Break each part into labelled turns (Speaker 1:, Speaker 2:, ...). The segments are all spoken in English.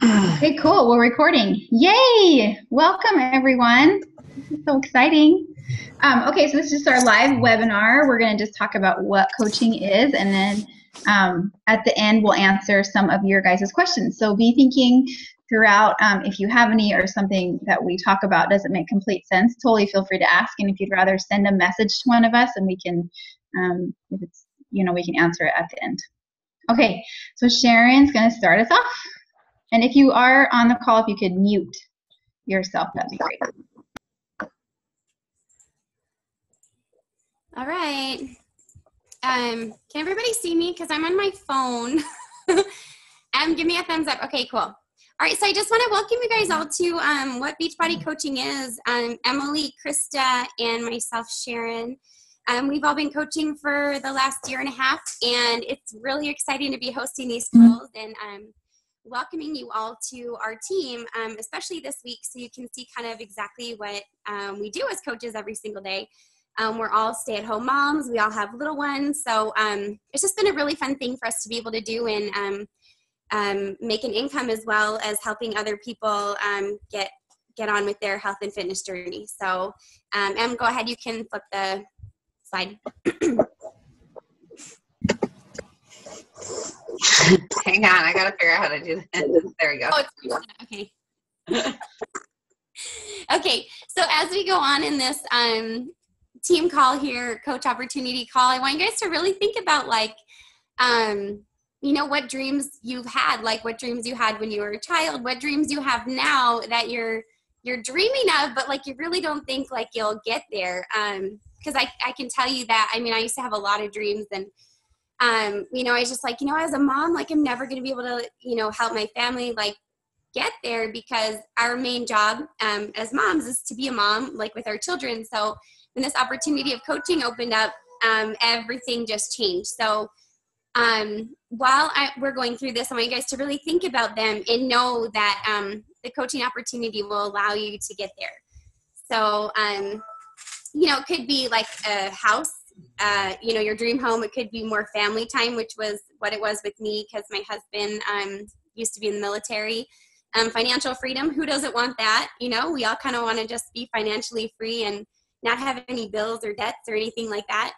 Speaker 1: Okay, cool. We're recording. Yay! Welcome, everyone. This is so exciting. Okay, so this is our live webinar. We're going to just talk about what coaching is, and then at the end, we'll answer some of your guys' questions. So be thinking throughout if you have any or something that we talk about doesn't make complete sense, totally feel free to ask. And if you'd rather send a message to one of us, and we can, if it's, we can answer it at the end. Okay, so Sharon's going to start us off. And if you are on the call, if you could mute yourself, that'd be great.
Speaker 2: All right. Can everybody see me? Because I'm on my phone. Give me a thumbs up. Okay, cool. All right, so I just want to welcome you guys all to what Beachbody Coaching is. Emily, Krista, and myself, Sharon. We've all been coaching for the last year and a half, and it's really exciting to be hosting these calls and welcoming you all to our team, especially this week, so you can see kind of exactly what we do as coaches every single day. We're all stay-at-home moms. We all have little ones. So it's just been a really fun thing for us to be able to do and make an income, as well as helping other people get on with their health and fitness journey. So Em, go ahead. You can flip the slide.
Speaker 3: Hang on, I gotta figure out how to do that. There we go.
Speaker 2: Oh, it's okay. Okay, so as we go on in this team call here, coach opportunity call, I want you guys to really think about what dreams you've had, like what dreams you had when you were a child, what dreams you have now that you're dreaming of, but like you really don't think like you'll get there. Because I can tell you that, I used to have a lot of dreams, and I was just like, as a mom, like I'm never going to be able to, help my family like get there, because our main job as moms is to be a mom, like with our children. So when this opportunity of coaching opened up, everything just changed. So while we're going through this, I want you guys to really think about them and know that the coaching opportunity will allow you to get there. So, it could be like a house, your dream home. It could be more family time, which was what it was with me, because my husband used to be in the military. Financial freedom, who doesn't want that? We all kind of want to just be financially free and not have any bills or debts or anything like that.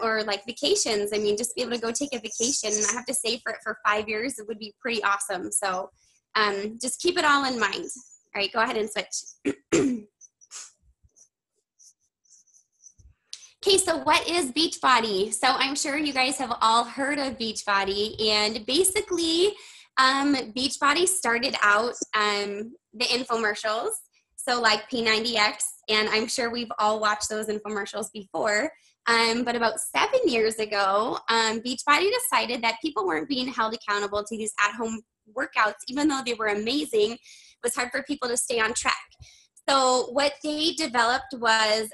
Speaker 2: Or like vacations. Just be able to go take a vacation and not have to save for it for 5 years. It would be pretty awesome. So just keep it all in mind. All right, go ahead and switch. Okay, so what is Beachbody? So I'm sure you guys have all heard of Beachbody, and basically Beachbody started out the infomercials, so like P90X, and I'm sure we've all watched those infomercials before, but about 7 years ago, Beachbody decided that people weren't being held accountable to these at-home workouts, even though they were amazing. It was hard for people to stay on track. So what they developed was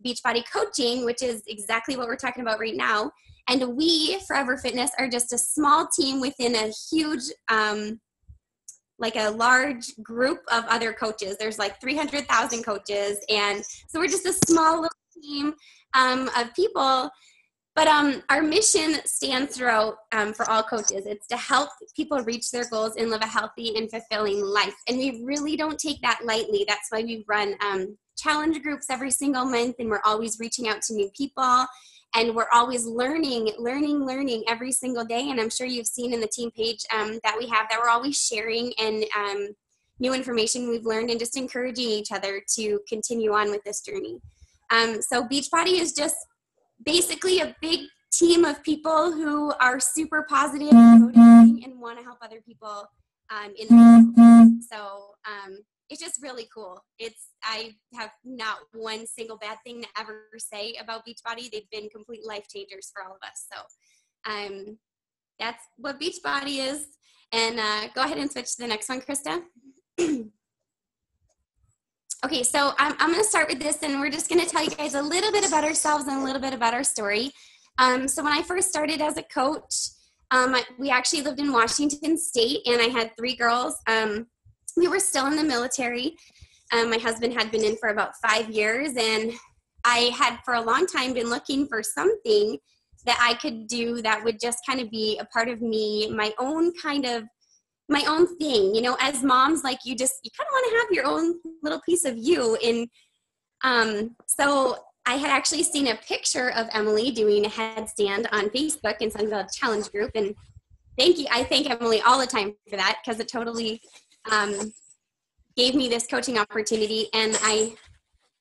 Speaker 2: Beachbody Coaching, which is exactly what we're talking about right now. And we, Forever Fitness, are just a small team within a huge, like a large group of other coaches. There's like 300,000 coaches. And so we're just a small little team of people. But our mission stands throughout for all coaches. It's to help people reach their goals and live a healthy and fulfilling life. And we really don't take that lightly. That's why we run challenge groups every single month, and we're always reaching out to new people, and we're always learning every single day. And I'm sure you've seen in the team page that we have, that we're always sharing and new information we've learned, and just encouraging each other to continue on with this journey. So Beachbody is just basically a big team of people who are super positive and motivating and want to help other people in the world. So it's just really cool. I have not one single bad thing to ever say about Beachbody. They've been complete life changers for all of us. So that's what Beachbody is. And go ahead and switch to the next one, Krista. Okay, so I'm going to start with this, and we're just going to tell you guys a little bit about ourselves and a little bit about our story. So when I first started as a coach, we actually lived in Washington State, and I had 3 girls. We were still in the military. My husband had been in for about 5 years, and I had for a long time been looking for something that I could do that would just kind of be a part of me, my own kind of my own thing, you know, as moms, like you kind of want to have your own little piece of you. And so I had actually seen a picture of Emily doing a headstand on Facebook in Sunbelt Challenge group. And I thank Emily all the time for that, because it totally gave me this coaching opportunity. And I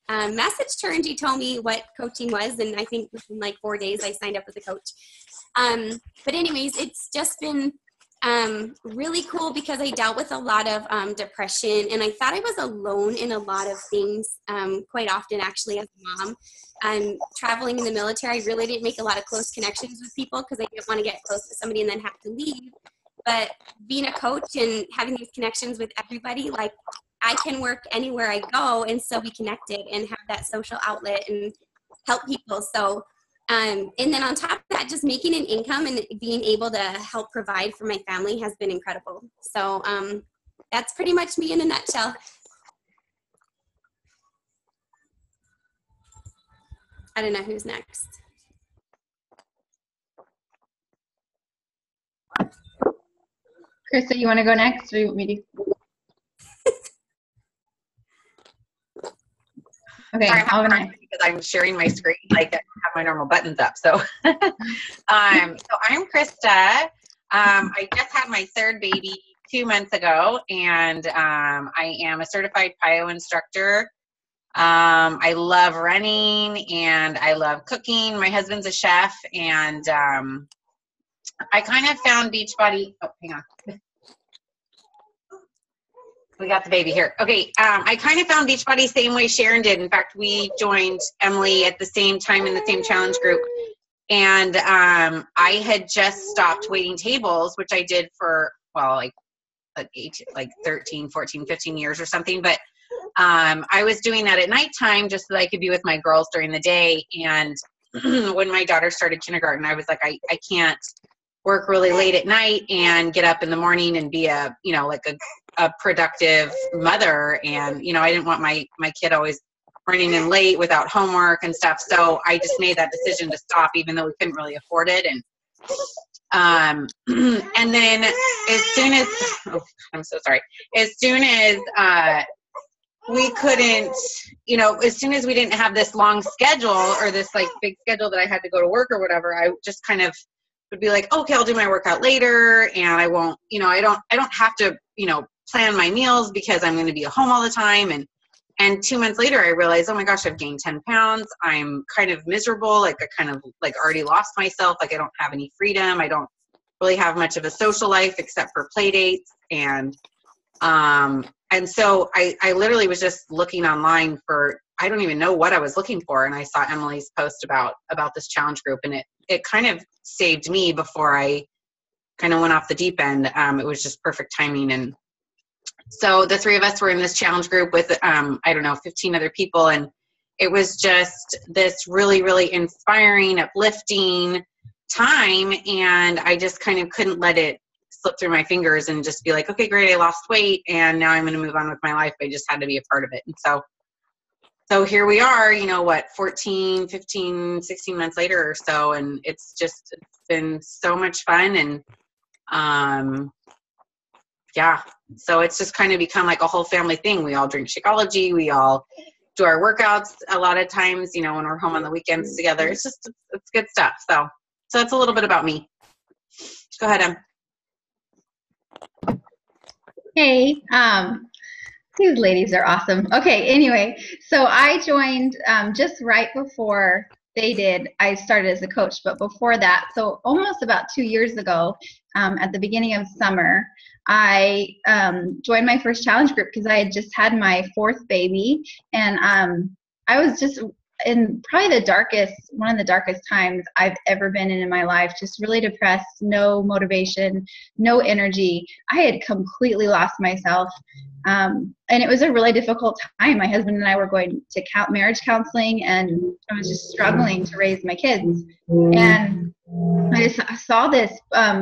Speaker 2: messaged her and she told me what coaching was. And I think within like 4 days I signed up as a coach. But anyways, it's just been really cool, because I dealt with a lot of depression, and I thought I was alone in a lot of things quite often, actually, as a mom. Traveling in the military, I really didn't make a lot of close connections with people because I didn't want to get close to somebody and then have to leave. But being a coach and having these connections with everybody, like I can work anywhere I go and still be connected and have that social outlet and help people. So and then on top of that, just making an income and being able to help provide for my family has been incredible. So that's pretty much me in a nutshell. I don't know who's next.
Speaker 1: Krista, you want to go next, or you want me to? Okay,
Speaker 3: Sorry,
Speaker 1: I'll go next.
Speaker 3: because I'm sharing my screen, like I don't have my normal buttons up. So, so I'm Krista. I just had my third baby 2 months ago, and I am a certified PIO instructor. I love running and I love cooking. My husband's a chef, and I kind of found Beachbody. Oh, hang on. We got the baby here. Okay, I kind of found Beachbody same way Sharon did. In fact, we joined Emily at the same time in the same challenge group. And I had just stopped waiting tables, which I did for, well, like 13, 14, 15 years or something. But I was doing that at nighttime just so that I could be with my girls during the day. And when my daughter started kindergarten, I was like, I can't work really late at night and get up in the morning and be a productive mother. And, you know, I didn't want my kid always running in late without homework and stuff. So I just made that decision to stop, even though we couldn't really afford it. And, and then as soon as, oh, I'm so sorry. As soon as, we couldn't, you know, as soon as we didn't have this long schedule or this like big schedule that I had to go to work or whatever, I just kind of would be like, okay, I'll do my workout later. And I won't, you know, I don't have to, you know, plan my meals because I'm going to be at home all the time. And 2 months later, I realized, oh my gosh, I've gained 10 pounds. I'm kind of miserable. Like I kind of like already lost myself. Like I don't have any freedom. I don't really have much of a social life except for play dates. And so I literally was just looking online for, I don't even know what I was looking for. And I saw Emily's post about this challenge group, and it kind of saved me before I kind of went off the deep end. It was just perfect timing. And so the three of us were in this challenge group with, 15 other people. And it was just this really, really inspiring, uplifting time. And I just kind of couldn't let it slip through my fingers and just be like, okay, great, I lost weight and now I'm going to move on with my life. I just had to be a part of it. And so here we are, you know, 14, 15, 16 months later or so. And it's been so much fun. And yeah, so it's just kind of become like a whole family thing. We all drink Shakeology. We all do our workouts a lot of times, you know, when we're home on the weekends together. It's good stuff. So that's a little bit about me. Go ahead, Em.
Speaker 1: Hey, these ladies are awesome. Okay, anyway, so I joined just right before they did. I started as a coach, but before that, so almost about 2 years ago, at the beginning of summer, I joined my first challenge group because I had just had my fourth baby, and I was just in probably one of the darkest times I've ever been in my life, just really depressed, no motivation, no energy. I had completely lost myself. And it was a really difficult time. My husband and I were going to marriage counseling, and I was just struggling to raise my kids. And I just saw this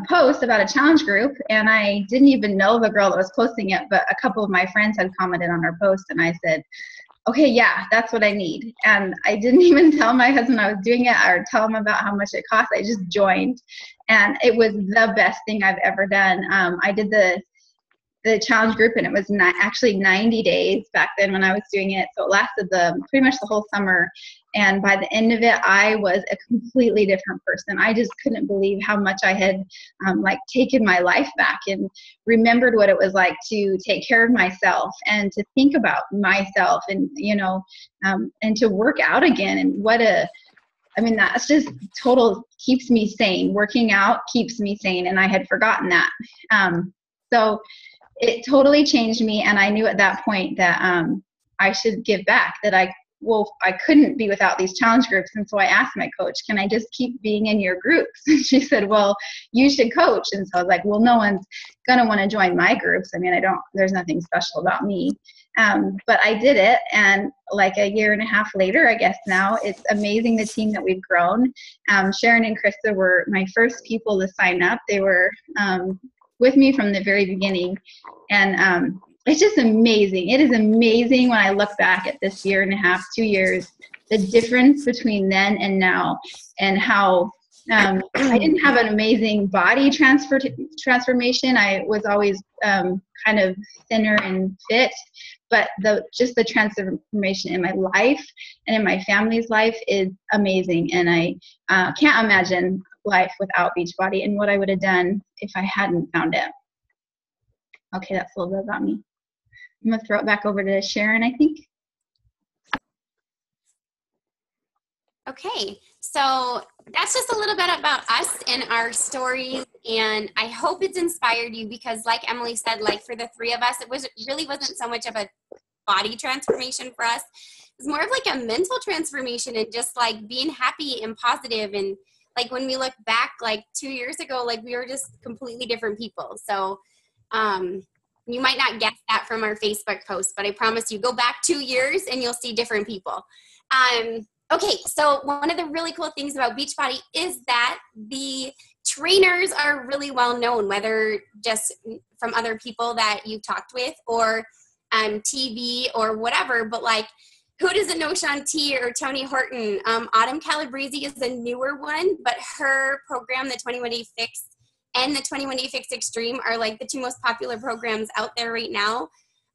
Speaker 1: post about a challenge group, and I didn't even know the girl that was posting it, but a couple of my friends had commented on her post, and I said, okay, yeah, that's what I need. And I didn't even tell my husband I was doing it or tell him about how much it cost. I just joined, and it was the best thing I've ever done. I did the the challenge group, and it was not actually 90 days back then when I was doing it. So it lasted pretty much the whole summer. And by the end of it, I was a completely different person. I just couldn't believe how much I had like taken my life back and remembered what it was like to take care of myself and to think about myself and, you know, and to work out again. And that's just keeps me sane. Working out keeps me sane. And I had forgotten that. So it totally changed me. And I knew at that point that I should give back, that I couldn't be without these challenge groups. And so I asked my coach, can I just keep being in your groups? And she said, well, you should coach. And so I was like, well, no one's going to want to join my groups. I mean, there's nothing special about me. But I did it. And like a year and a half later, I guess now, it's amazing the team that we've grown. Sharon and Krista were my first people to sign up. They were with me from the very beginning. And it's just amazing. It is amazing when I look back at this year and a half, 2 years, the difference between then and now, and how I didn't have an amazing body transformation. I was always kind of thinner and fit, but the transformation in my life and in my family's life is amazing. And I can't imagine life without Beachbody and what I would have done if I hadn't found it. Okay, that's a little bit about me. I'm going to throw it back over to Sharon, I think.
Speaker 2: Okay, so that's just a little bit about us and our stories, and I hope it's inspired you, because like Emily said, like for the three of us, it really wasn't so much of a body transformation for us. It was more of like a mental transformation, and just like being happy and positive. And like when we look back like 2 years ago, like we were just completely different people. So you might not guess that from our Facebook post, but I promise you, go back 2 years and you'll see different people. Okay, so one of the really cool things about Beachbody is that the trainers are really well known, whether just from other people that you've talked with or TV or whatever. But like, who doesn't know Shaun T or Tony Horton? Autumn Calabrese is a newer one, but her program, the 21 Day Fix, and the 21 Day Fix Extreme are like the two most popular programs out there right now.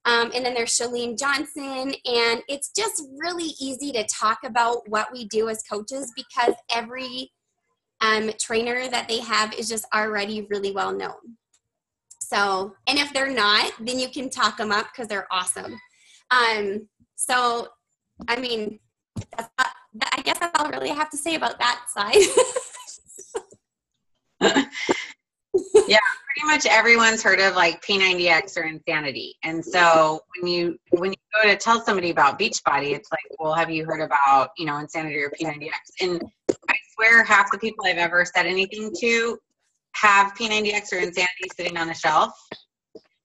Speaker 2: And then there's Chalene Johnson, and it's just really easy to talk about what we do as coaches, because every trainer that they have is just already really well known. So, and if they're not, then you can talk them up because they're awesome. So, I mean, I guess that's all I really have to say about that side.
Speaker 3: Yeah, pretty much everyone's heard of like P90X or Insanity. And so when you go to tell somebody about Beachbody, it's like, well, have you heard about, Insanity or P90X? And I swear half the people I've ever said anything to have P90X or Insanity sitting on a shelf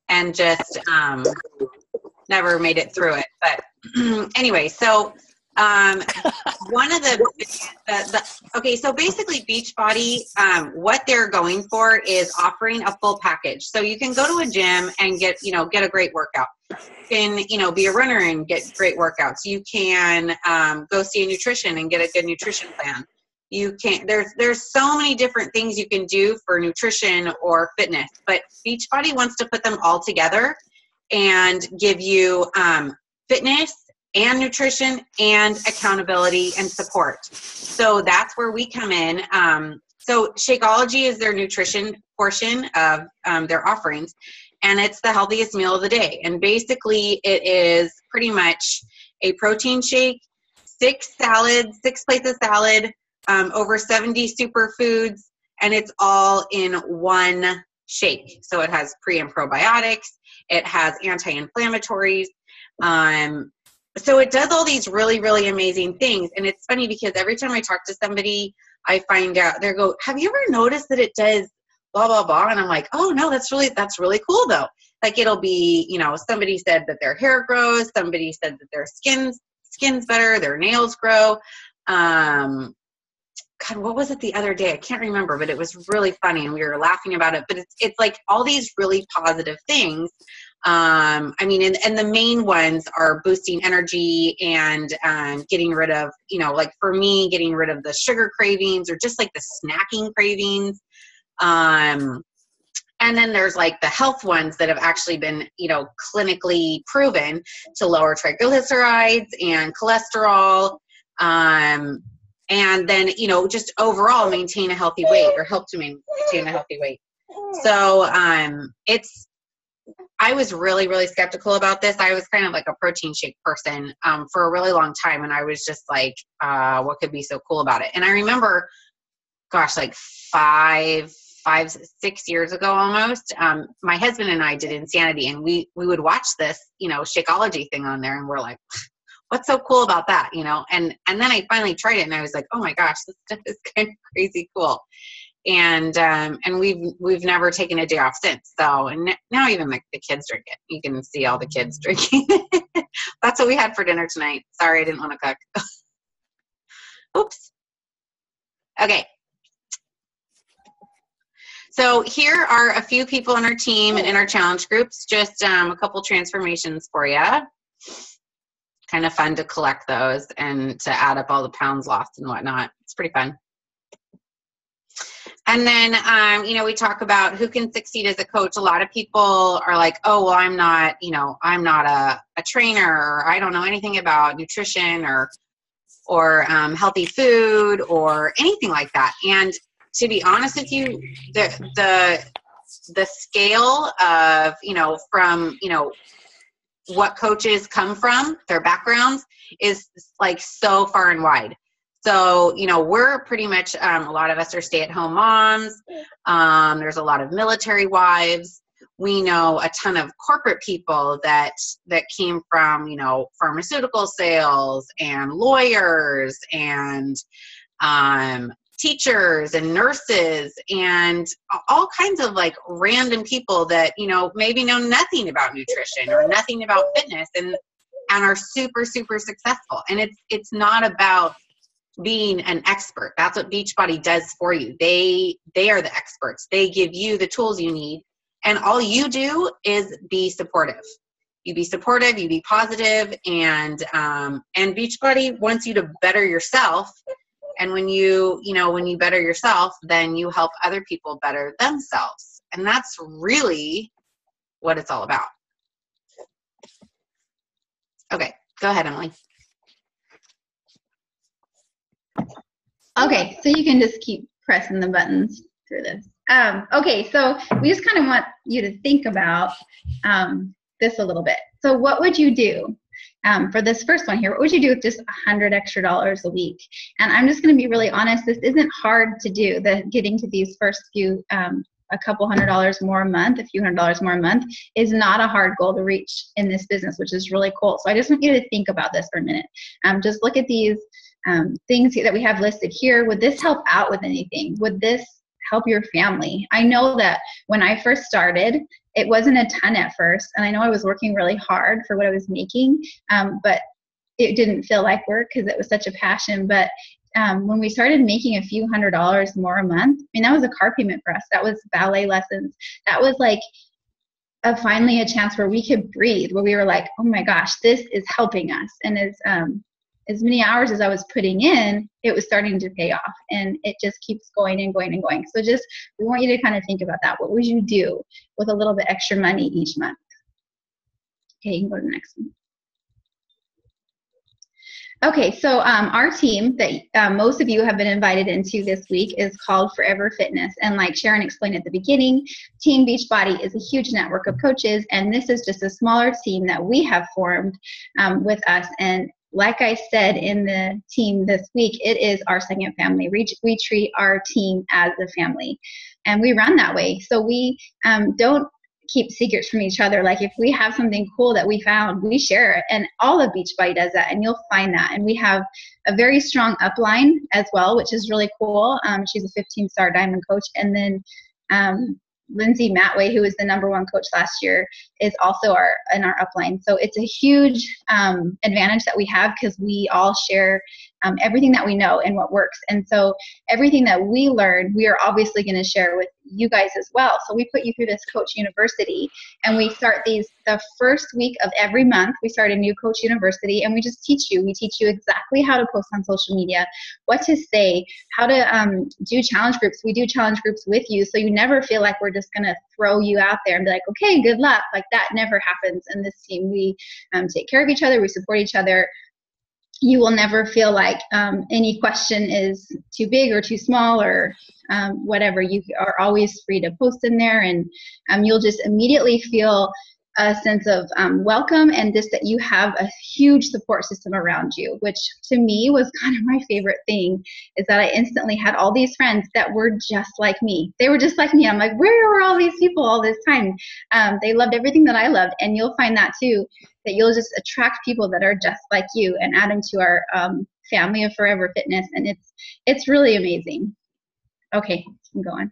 Speaker 3: and just never made it through it. But anyway, so one of okay, so basically Beachbody, what they're going for is offering a full package. So you can go to a gym and get a great workout. You can, be a runner and get great workouts. You can go see a nutrition and get a good nutrition plan. You can, there's so many different things you can do for nutrition or fitness, but Beachbody wants to put them all together and give you fitness and nutrition and accountability and support. So that's where we come in. So Shakeology is their nutrition portion of their offerings, and it's the healthiest meal of the day. And basically it is pretty much a protein shake, 6 plates of salad, over 70 superfoods, and it's all in one shake. So it has pre and probiotics, it has anti-inflammatories, so it does all these really, really amazing things. And it's funny because every time I talk to somebody, I find out, they go, have you ever noticed that it does blah, blah, blah? And I'm like, oh no, that's really cool though. Like it'll be, somebody said that their hair grows. Somebody said that their skin's better, their nails grow. God, what was it the other day? I can't remember, but it was really funny and we were laughing about it. But it's like all these really positive things. And the main ones are boosting energy and getting rid of, like for me, getting rid of the sugar cravings or just like the snacking cravings. And And then there's like the health ones that have actually been, clinically proven to lower triglycerides and cholesterol. And then, just overall maintain a healthy weight or help to maintain a healthy weight. So I was really, really skeptical about this. I was kind of like a protein shake person for a really long time. And I was just like, what could be so cool about it? And I remember, gosh, like 5, 6 years ago almost, my husband and I did Insanity, and we would watch this, Shakeology thing on there, and we're like, what's so cool about that? And then I finally tried it, and I was like, oh my gosh, this stuff is kind of crazy cool. And we've never taken a day off since. So, and now even like the kids drink it. You can see all the kids drinking. That's what we had for dinner tonight. Sorry, I didn't want to cook. Oops. Okay. So here are a few people in our team and in our challenge groups, just a couple transformations for you. Kind of fun to collect those and to add up all the pounds lost and whatnot. It's pretty fun. And then, we talk about who can succeed as a coach. A lot of people are like, oh, well, I'm not a trainer, or I don't know anything about nutrition or healthy food or anything like that. And to be honest with you, the scale of, from, what coaches come from, their backgrounds, is like so far and wide. So, we're pretty much, a lot of us are stay-at-home moms. There's a lot of military wives. We know a ton of corporate people that came from, pharmaceutical sales and lawyers and teachers and nurses and all kinds of like random people that, maybe know nothing about nutrition or nothing about fitness and are super, super successful. And it's not about being an expert. That's what Beachbody does for you. They are the experts. They give you the tools you need, and all you do is be supportive. You be supportive, you be positive, and Beachbody wants you to better yourself. And when you better yourself, then you help other people better themselves. And that's really what it's all about. Okay, go ahead, Emily.
Speaker 1: Okay, so you can just keep pressing the buttons through this. Okay, so we just kind of want you to think about this a little bit. So what would you do for this first one here? What would you do with just $100 extra a week? And I'm just going to be really honest, this isn't hard to do. Getting to these first few, a couple $100 more a month, a few $100 more a month is not a hard goal to reach in this business, which is really cool. So I just want you to think about this for a minute. Just look at these things that we have listed here. Would this help out with anything? Would this help your family? I know that when I first started, it wasn't a ton at first, and I know I was working really hard for what I was making, but it didn't feel like work because it was such a passion. But when we started making a few $100 more a month, I mean, that was a car payment for us. That was ballet lessons. That was like finally a chance where we could breathe, where we were like, oh my gosh, this is helping us. And as many hours as I was putting in, it was starting to pay off, and it just keeps going and going and going. So we want you to kind of think about that. What would you do with a little bit extra money each month? Okay, you can go to the next one. Okay, so our team that most of you have been invited into this week is called Forever Fitness. And like Sharon explained at the beginning, Team Beachbody is a huge network of coaches, and this is just a smaller team that we have formed with us. And like I said in the team this week, it is our second family. We treat our team as a family, and we run that way. So we don't keep secrets from each other. Like if we have something cool that we found, we share it, and all of Beachbody does that, and you'll find that. And we have a very strong upline as well, which is really cool. She's a 15-star diamond coach, and then Lindsay Matway, who was the #1 coach last year, is also in our upline. So it's a huge advantage that we have because we all share everything that we know and what works. And so everything that we learn, we are obviously going to share with you guys as well. So we put you through this Coach University, and we start the first week of every month, we start a new Coach University, and we just teach you. We teach you exactly how to post on social media, what to say, how to do challenge groups. We do challenge groups with you, so you never feel like we're just going to throw you out there and be like, okay, good luck. Like, that never happens in this team. We take care of each other. We support each other. You will never feel like any question is too big or too small or whatever. You are always free to post in there, and you'll just immediately feel a sense of welcome, and just that you have a huge support system around you, which to me was kind of my favorite thing, is that I instantly had all these friends that were just like me. They were just like me. I'm like, where were all these people all this time? They loved everything that I loved, and you'll find that too, that you'll just attract people that are just like you and add them to our family of Forever Fitness, and it's really amazing. Okay, I'm going.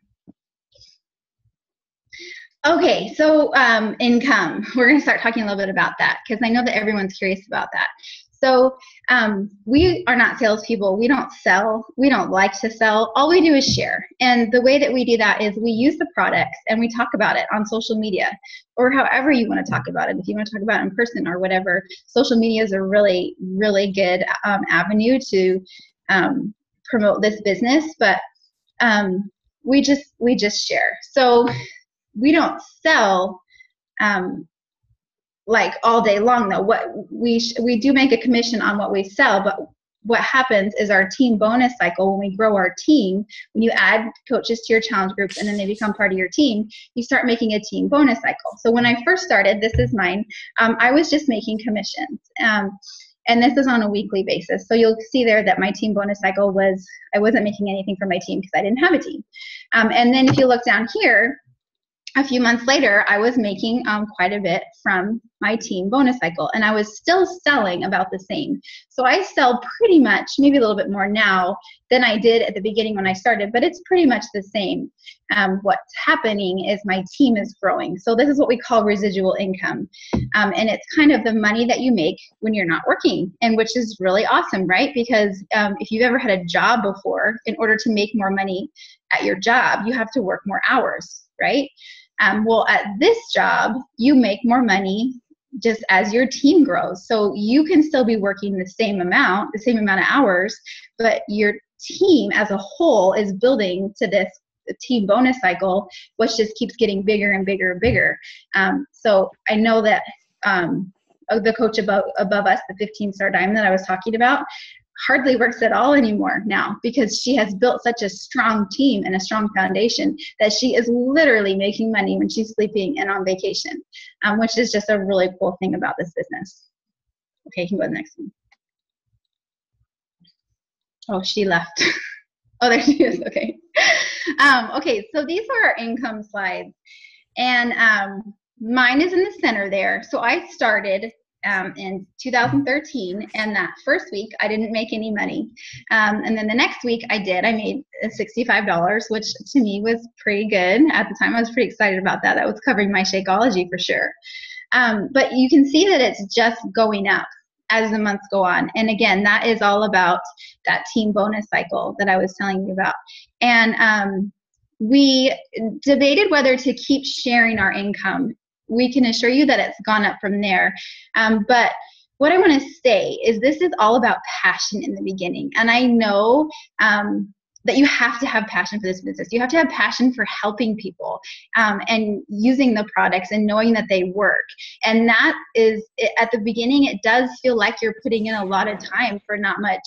Speaker 1: Okay, so income. We're going to start talking a little bit about that, because I know that everyone's curious about that. So we are not salespeople. We don't sell. We don't like to sell. All we do is share. And the way that we do that is we use the products and we talk about it on social media, or however you want to talk about it. If you want to talk about it in person or whatever, social media is a really, really good avenue to promote this business. But we just share. So we don't sell like all day long, though. What we do make a commission on what we sell, but what happens is our team bonus cycle, when we grow our team, when you add coaches to your challenge groups and then they become part of your team, you start making a team bonus cycle. So when I first started, this is mine, I was just making commissions. And this is on a weekly basis. So you'll see there that my team bonus cycle was, I wasn't making anything for my team because I didn't have a team. And then if you look down here, a few months later, I was making quite a bit from my team bonus cycle, and I was still selling about the same. So I sell pretty much, maybe a little bit more now than I did at the beginning when I started, but it's pretty much the same. What's happening is my team is growing. So this is what we call residual income. And it's kind of the money that you make when you're not working, and which is really awesome, right? Because if you've ever had a job before, in order to make more money at your job, you have to work more hours, right? Well, at this job, you make more money just as your team grows. So you can still be working the same amount of hours, but your team as a whole is building to this team bonus cycle, which just keeps getting bigger and bigger and bigger. So I know that the coach above us, the 15-star diamond that I was talking about, hardly works at all anymore now, because she has built such a strong team and a strong foundation that she is literally making money when she's sleeping and on vacation, which is just a really cool thing about this business. Okay, you can go to the next one. Oh, she left. Oh, there she is. Okay. Okay, so these are our income slides, and mine is in the center there. So I started in 2013, and that first week I didn't make any money, and then the next week I did. I made $65, which to me was pretty good at the time. I was pretty excited about that. That was covering my Shakeology for sure. But you can see that it's just going up as the months go on, and again, that is all about that team bonus cycle that I was telling you about. And we debated whether to keep sharing our income. We can assure you that it's gone up from there. But what I want to say is this is all about passion in the beginning. And I know that you have to have passion for this business. You have to have passion for helping people and using the products and knowing that they work. And that is, at the beginning, it does feel like you're putting in a lot of time for not much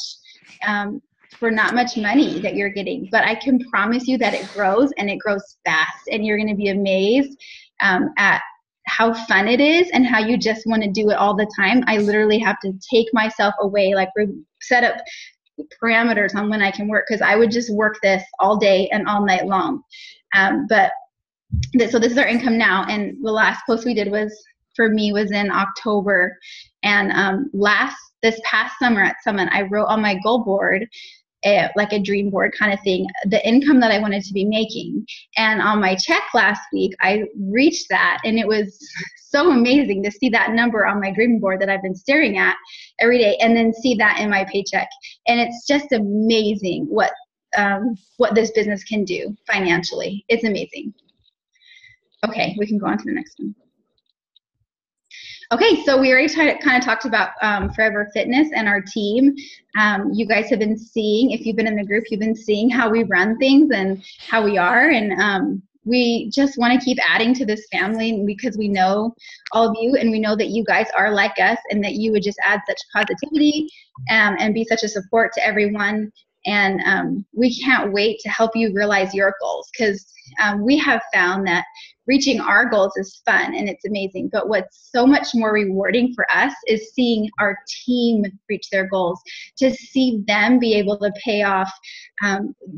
Speaker 1: money that you're getting. But I can promise you that it grows, and it grows fast. And you're going to be amazed at how fun it is and how you just want to do it all the time. I literally have to take myself away, like set up parameters on when I can work, because I would just work this all day and all night long. So this is our income now, and the last post we did was in October. And this past summer at Summit, I wrote on my goal board like a dream board kind of thing, the income that I wanted to be making. And on my check last week, I reached that, and it was so amazing to see that number on my dream board that I've been staring at every day, and then see that in my paycheck. And it's just amazing what this business can do financially. It's amazing. Okay, we can go on to the next one. Okay, so we already kind of talked about Forever Fitness and our team. You guys have been seeing, if you've been in the group, you've been seeing how we run things and how we are. And we just want to keep adding to this family because we know all of you, and we know that you guys are like us, and that you would just add such positivity and be such a support to everyone. And we can't wait to help you realize your goals, because we have found that reaching our goals is fun and it's amazing, but what's so much more rewarding for us is seeing our team reach their goals, to see them be able to pay off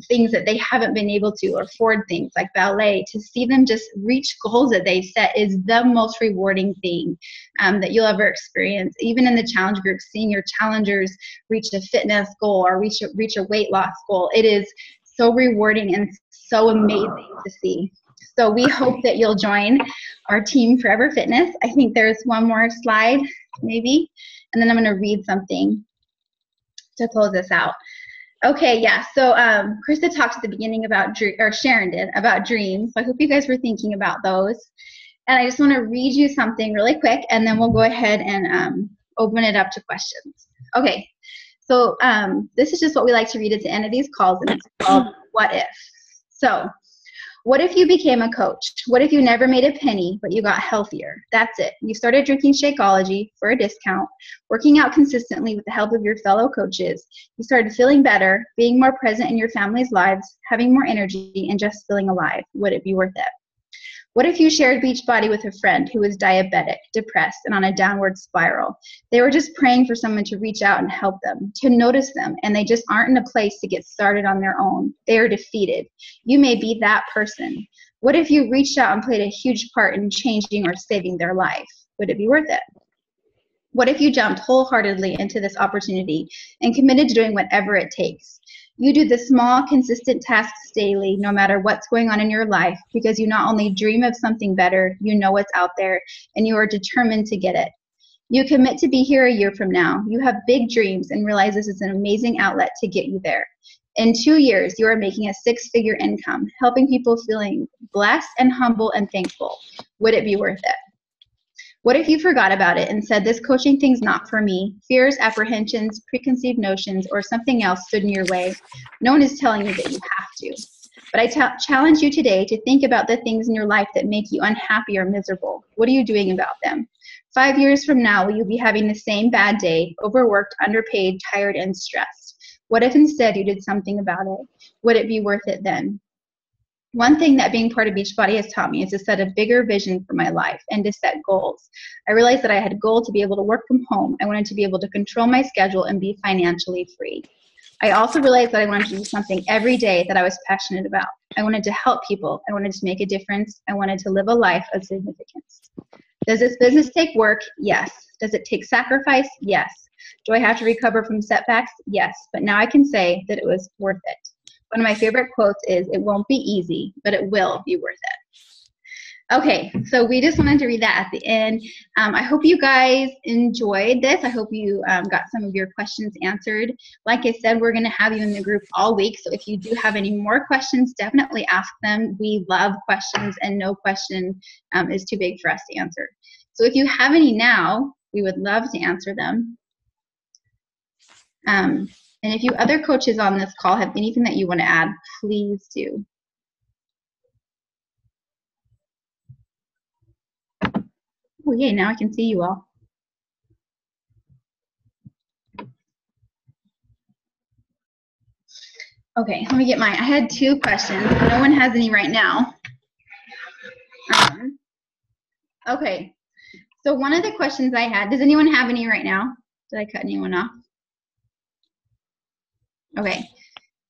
Speaker 1: things that they haven't been able to, or afford things like ballet. To see them just reach goals that they set is the most rewarding thing that you'll ever experience. Even in the challenge group, seeing your challengers reach a fitness goal or reach a weight loss goal, it is so rewarding and so amazing to see. So we hope that you'll join our team Forever Fitness. I think there's one more slide, maybe, and then I'm going to read something to close this out. Okay, yeah, so Krista talked at the beginning about, or Sharon did, about dreams. So I hope you guys were thinking about those. And I just want to read you something really quick, and then we'll go ahead and open it up to questions. Okay, so this is just what we like to read at the end of these calls, and it's called What If? So, what if you became a coach? What if you never made a penny, but you got healthier? That's it. You started drinking Shakeology for a discount, working out consistently with the help of your fellow coaches. You started feeling better, being more present in your family's lives, having more energy, and just feeling alive. Would it be worth it? What if you shared Beachbody with a friend who was diabetic, depressed, and on a downward spiral? They were just praying for someone to reach out and help them, to notice them, and they just aren't in a place to get started on their own. They are defeated. You may be that person. What if you reached out and played a huge part in changing or saving their life? Would it be worth it? What if you jumped wholeheartedly into this opportunity and committed to doing whatever it takes? You do the small, consistent tasks daily, no matter what's going on in your life, because you not only dream of something better, you know what's out there, and you are determined to get it. You commit to be here a year from now. You have big dreams and realize this is an amazing outlet to get you there. In 2 years, you are making a 6-figure income, helping people feeling blessed and humble and thankful. Would it be worth it? What if you forgot about it and said, this coaching thing's not for me? Fears, apprehensions, preconceived notions, or something else stood in your way. No one is telling you that you have to. But I challenge you today to think about the things in your life that make you unhappy or miserable. What are you doing about them? 5 years from now, will you be having the same bad day, overworked, underpaid, tired, and stressed? What if instead you did something about it? Would it be worth it then? One thing that being part of Beachbody has taught me is to set a bigger vision for my life and to set goals. I realized that I had a goal to be able to work from home. I wanted to be able to control my schedule and be financially free. I also realized that I wanted to do something every day that I was passionate about. I wanted to help people. I wanted to make a difference. I wanted to live a life of significance. Does this business take work? Yes. Does it take sacrifice? Yes. Do I have to recover from setbacks? Yes. But now I can say that it was worth it. One of my favorite quotes is, it won't be easy, but it will be worth it. Okay, so we just wanted to read that at the end. I hope you guys enjoyed this. I hope you got some of your questions answered. Like I said, we're going to have you in the group all week, so if you do have any more questions, definitely ask them. We love questions, and no question is too big for us to answer. So if you have any now, we would love to answer them. And if you other coaches on this call have anything that you want to add, please do. Oh, yay, now I can see you all. Okay, let me get mine. I had 2 questions. No one has any right now. Okay, so one of the questions I had, does anyone have any right now? Did I cut anyone off? Okay,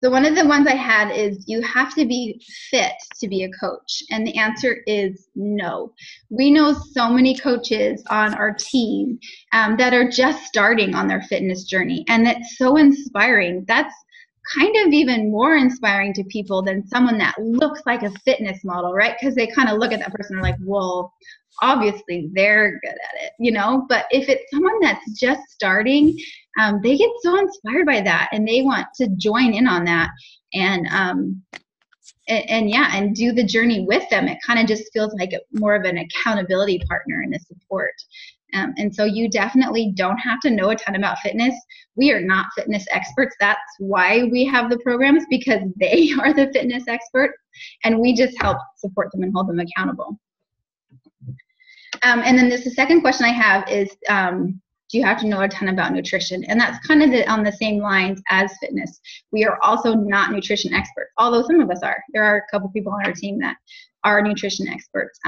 Speaker 1: so one of the ones I had is, you have to be fit to be a coach, and the answer is no. We know so many coaches on our team that are just starting on their fitness journey, and that's so inspiring. That's kind of even more inspiring to people than someone that looks like a fitness model, right? Because they kind of look at that person and are like, well, obviously they're good at it, you know? But if it's someone that's just starting, they get so inspired by that and they want to join in on that and do the journey with them. It kind of just feels like more of an accountability partner and a support. And so you definitely don't have to know a ton about fitness. We are not fitness experts. That's why we have the programs, because they are the fitness experts, and we just help support them and hold them accountable. And then the second question I have is, do you have to know a ton about nutrition? And that's kind of on the same lines as fitness. We are also not nutrition experts, although some of us are. There are a couple people on our team that are nutrition experts,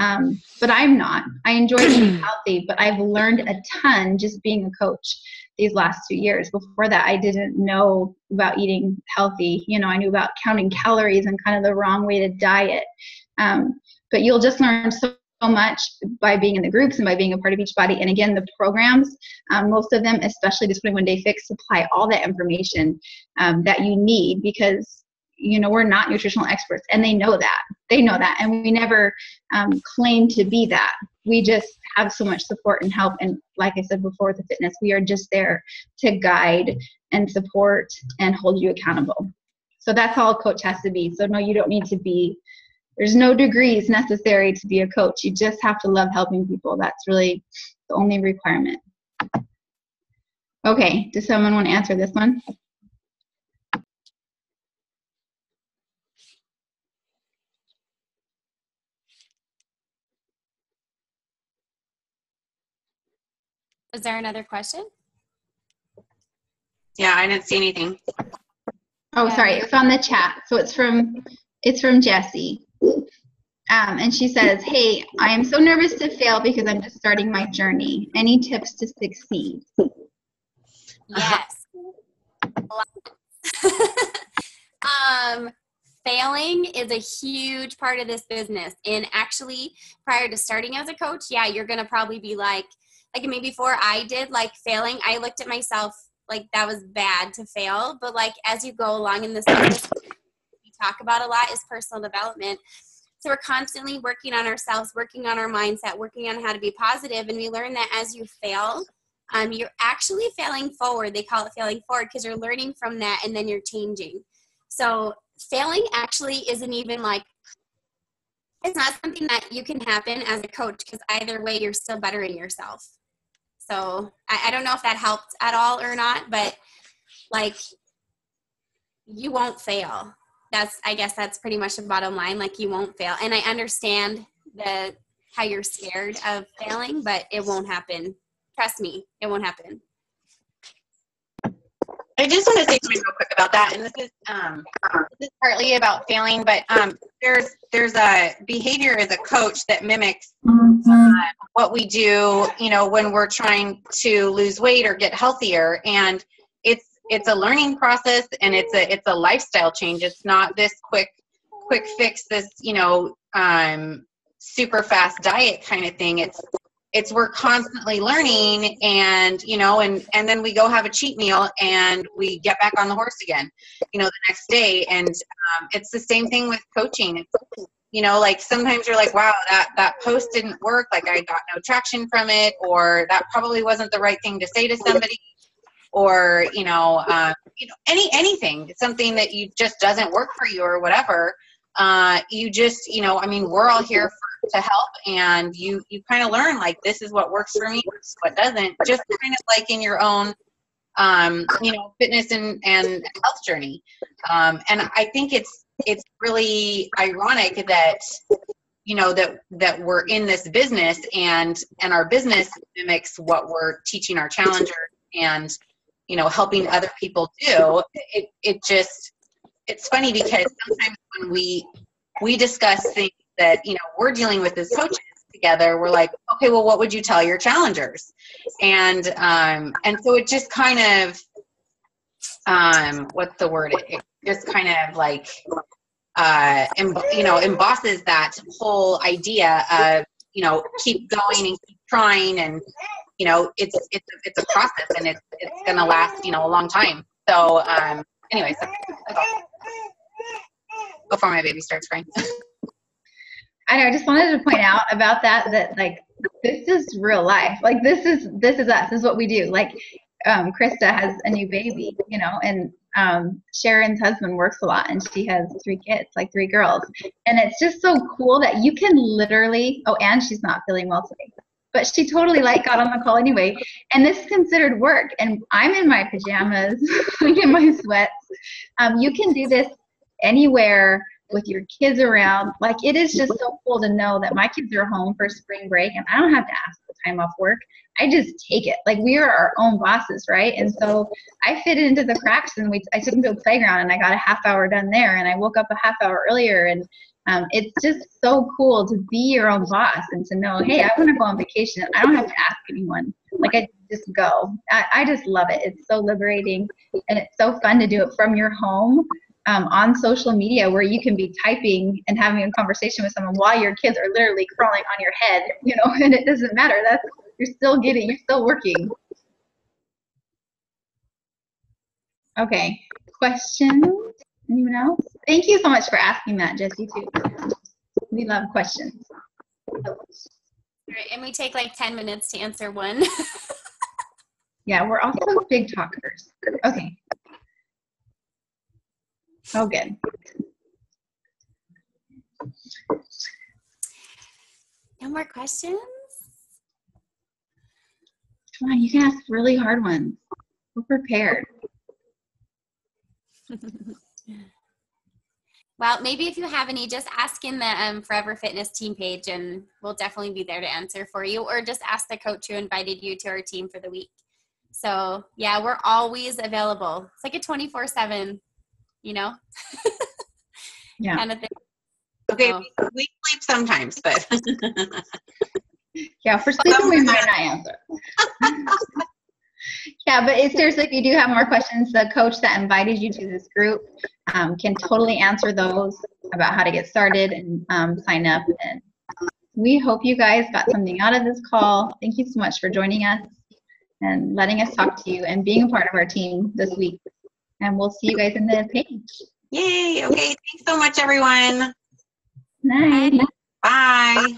Speaker 1: but I'm not. I enjoy eating healthy, but I've learned a ton just being a coach these last 2 years. Before that, I didn't know about eating healthy. You know, I knew about counting calories and kind of the wrong way to diet. But you'll just learn so much by being in the groups and by being a part of Beachbody. And again, the programs, most of them, especially the 21 Day Fix, supply all that information that you need, because you know, we're not nutritional experts, and they know that. They know that, and we never claim to be that. We just have so much support and help, and like I said before with the fitness, we are just there to guide and support and hold you accountable. So that's all a coach has to be. So no, you don't need to be, there's no degrees necessary to be a coach. You just have to love helping people. That's really the only requirement. Okay, does someone want to answer this one?
Speaker 2: Was there another question?
Speaker 3: Yeah, I didn't see anything.
Speaker 1: Oh, sorry, it was on the chat. So it's from Jessie. And she says, hey, I am so nervous to fail because I'm just starting my journey. Any tips to succeed?
Speaker 2: Yes. Failing is a huge part of this business. And actually, prior to starting as a coach, yeah, you're going to probably be like maybe before I did, like failing, I looked at myself like that was bad to fail. But like as you go along in this business, we talk about a lot is personal development. So we're constantly working on ourselves, working on our mindset, working on how to be positive. And we learn that as you fail, you're actually failing forward. They call it failing forward because you're learning from that and then you're changing. So failing actually isn't even like, it's not something that you can happen as a coach, because either way you're still bettering yourself. So I don't know if that helped at all or not, but like you won't fail. I guess that's pretty much the bottom line. Like you won't fail. And I understand how you're scared of failing, but it won't happen. Trust me, it won't happen.
Speaker 3: I just want to say something real quick about that, and this is partly about failing, but there's a behavior as a coach that mimics what we do, you know, when we're trying to lose weight or get healthier, and it's a learning process, and it's a lifestyle change. It's not this quick fix, this, you know, super fast diet kind of thing. It's we're constantly learning, and, you know, and then we go have a cheat meal and we get back on the horse again, you know, the next day. And it's the same thing with coaching. It's, you know, like sometimes you're like, wow, that post didn't work. Like I got no traction from it, or that probably wasn't the right thing to say to somebody, or, anything, something that you just doesn't work for you or whatever. You just, you know, I mean, we're all here to help, and you kind of learn, like, this is what works for me, what doesn't, just kind of like in your own, fitness and health journey. And I think it's really ironic that, you know, that we're in this business, and our business mimics what we're teaching our challengers and, you know, helping other people do. It's funny because sometimes when we discuss things that, you know, we're dealing with as coaches together, we're like, okay, well, what would you tell your challengers? And so it just kind of, what's the word? It just kind of like, embosses that whole idea of, you know, keep going and keep trying. And, you know, it's a process, and it's going to last, you know, a long time. So, anyways, that's all. Before my baby starts crying.
Speaker 1: I know, I just wanted to point out about that like this is real life. Like this is us. This is what we do. Like Krista has a new baby, you know, and Sharon's husband works a lot and she has 3 kids, like 3 girls. And it's just so cool that you can literally, oh, and she's not feeling well today, but she totally like got on the call anyway. And this is considered work. And I'm in my pajamas, like in my sweats. You can do this anywhere with your kids around. Like it is just so cool to know that my kids are home for spring break and I don't have to ask for time off work. I just take it. Like we are our own bosses, right? And so I fit it into the cracks and I took them to a playground and I got a half hour done there and I woke up a half hour earlier and it's just so cool to be your own boss and to know, hey, I want to go on vacation. I don't have to ask anyone. Like I just go. I just love it. It's so liberating and it's so fun to do it from your home. On social media where you can be typing and having a conversation with someone while your kids are literally crawling on your head, you know, and it doesn't matter. You're still working. Okay, questions? Anyone else? Thank you so much for asking that, Jessie, too. We love questions.
Speaker 2: All right, and we take like 10 minutes to answer one.
Speaker 1: Yeah, we're also big talkers. Okay. Oh, good.
Speaker 2: No more questions?
Speaker 1: Come on, you can ask really hard ones. We're prepared.
Speaker 2: Well, maybe if you have any, just ask in the Forever Fitness team page and we'll definitely be there to answer for you, or just ask the coach who invited you to our team for the week. So yeah, we're always available. It's like a 24/7, you know,
Speaker 1: Yeah.
Speaker 2: kind of thing.
Speaker 3: Okay,
Speaker 2: So,
Speaker 3: we sleep sometimes, but
Speaker 1: Yeah, for sleeping we might not answer. Yeah, but seriously, if you do have more questions, the coach that invited you to this group can totally answer those about how to get started and sign up. And we hope you guys got something out of this call. Thank you so much for joining us and letting us talk to you and being a part of our team this week. And we'll see you guys in the page.
Speaker 3: yay. Okay, thanks so much, everyone.
Speaker 1: Night.
Speaker 3: Bye.